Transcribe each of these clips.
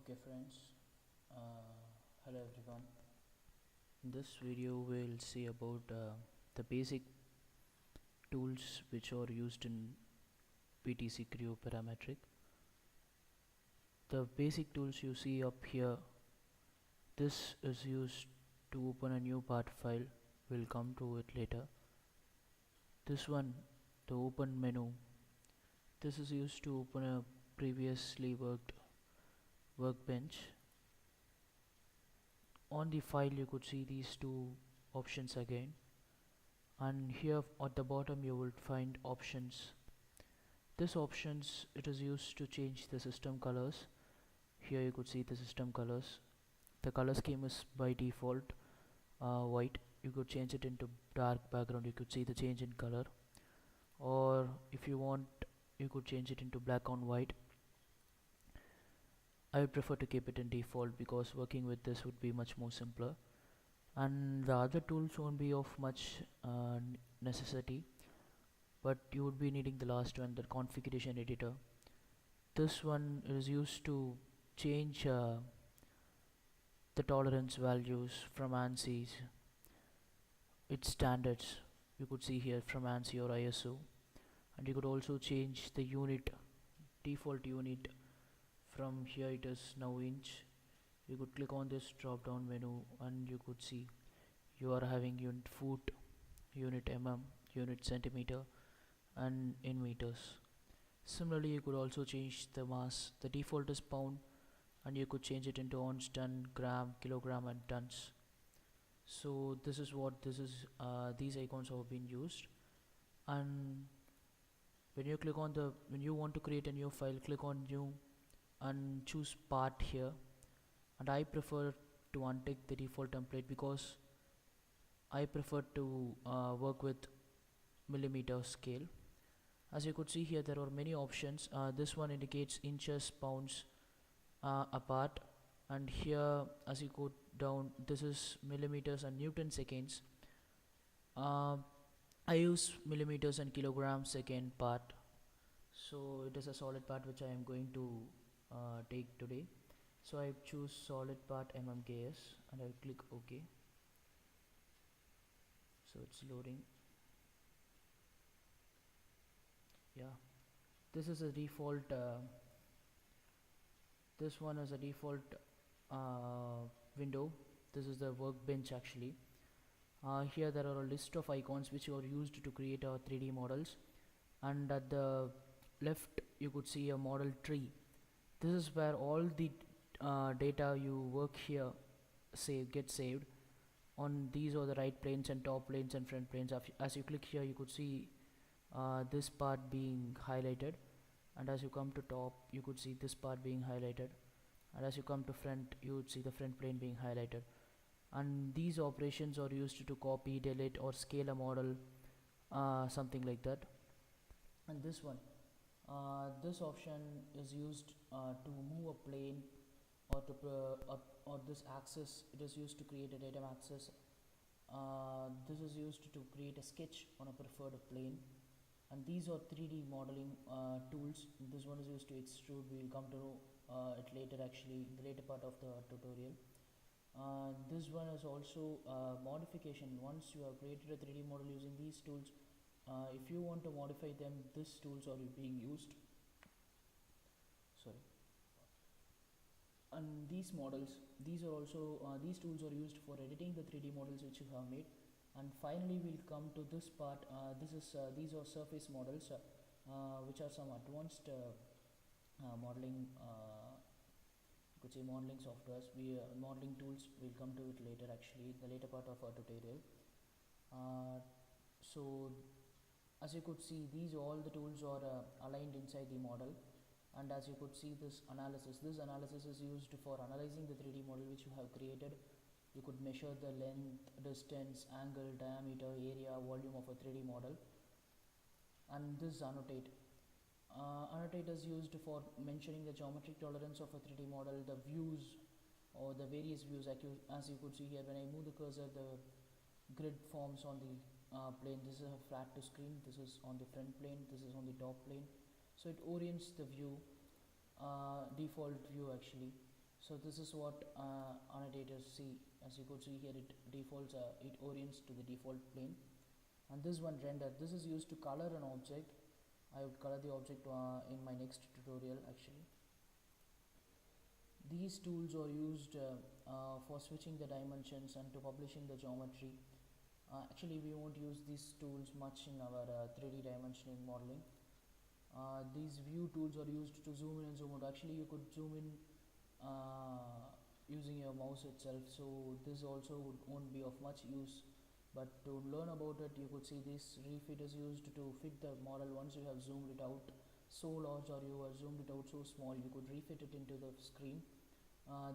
Okay friends, hello everyone. In this video we'll see about the basic tools which are used in PTC Creo parametric. The basic tools you see up here, this is used to open a new part file. We'll come to it later. This one, the open menu, this is used to open a previously worked workbench. On the file you could see these two options again, and here at the bottom you will find options. This options, it is used to change the system colors. Here you could see the system colors. The color scheme is by default white. You could change it into dark background. You could see the change in color, or if you want you could change it into black on white. I would prefer to keep it in default because working with this would be much more simpler, and the other tools won't be of much necessity, but you would be needing the last one, the configuration editor. This one is used to change the tolerance values from ANSI's its standards. You could see here from ANSI or ISO, and you could also change the unit, default unit. From here it is now inch. You could click on this drop down menu and you could see you are having unit foot, unit mm, unit centimeter, and in meters. Similarly, you could also change the mass. The default is pound, and you could change it into ounce, ton, gram, kilogram, and tons. So this is what this is. These icons have been used, and when you want to create a new file, click on new and choose part here. And I prefer to untick the default template because I prefer to work with millimeter scale. As you could see here, there are many options. This one indicates inches, pounds apart, and here as you go down, this is millimeters and Newton seconds. I use millimeters and kilograms second part, so it is a solid part which I am going to take today. So I choose solid part mmks and I'll click OK. So it's loading. Yeah, this is a default this one is a default window. This is the workbench actually. Here there are a list of icons which are used to create our 3D models, and at the left you could see a model tree. This is where all the data you work here get saved. On these are the right planes and top planes and front planes. As you click here, you could see this part being highlighted, and as you come to top you could see this part being highlighted, and as you come to front you would see the front plane being highlighted. And these operations are used to copy, delete, or scale a model, something like that. And this one, this option is used to move a plane, or to or this axis, it is used to create a datum axis. This is used to create a sketch on a preferred plane. And these are 3D modeling tools. This one is used to extrude. We will come to know it later, actually in the later part of the tutorial. This one is also modification. Once you have created a 3D model using these tools, if you want to modify them, these tools are being used. Sorry. And these models, these are also these tools are used for editing the 3D models which you have made. And finally we'll come to this part. These are surface models, which are some advanced modeling, you could say modeling softwares. Modeling tools, we'll come to it later, actually the later part of our tutorial. So as you could see, these all the tools are aligned inside the model. And as you could see, this analysis is used for analyzing the 3D model which you have created. You could measure the length, distance, angle, diameter, area, volume of a 3D model. And this annotate. Annotate is used for mentioning the geometric tolerance of a 3D model, the views or the various views. As you could see here, when I move the cursor, the grid forms on the plane. This is a flat to screen. This is on the front plane. This is on the top plane. So it orients the view, default view actually. So this is what annotators see. As you could see here, it defaults, it orients to the default plane. And this one, render, this is used to color an object. I would color the object in my next tutorial actually. These tools are used for switching the dimensions and to publishing the geometry. Actually, we won't use these tools much in our 3D dimensioning modeling. These view tools are used to zoom in and zoom out. Actually, you could zoom in using your mouse itself, so this also won't be of much use. But to learn about it, you could see this refit is used to fit the model. Once you have zoomed it out so large or you have zoomed it out so small, you could refit it into the screen.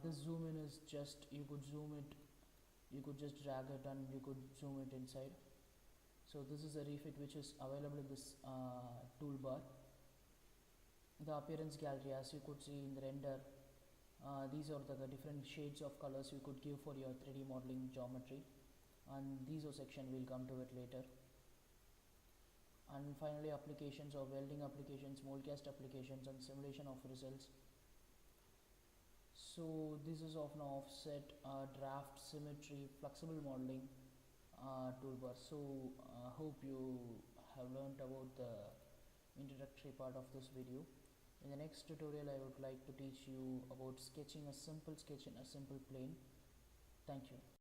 This zoom in is just, you could zoom it, you could just drag it and you could zoom it inside. So this is a refit which is available in this toolbar. The appearance gallery, as you could see in the render, these are the different shades of colors you could give for your 3D modeling geometry, and these are section, we'll come to it later. And finally, applications or welding applications, moldcast applications, and simulation of results. So this is of an offset, draft, symmetry, flexible modeling toolbar. So hope you have learned about the introductory part of this video. In the next tutorial, I would like to teach you about sketching a simple sketch in a simple plane. Thank you.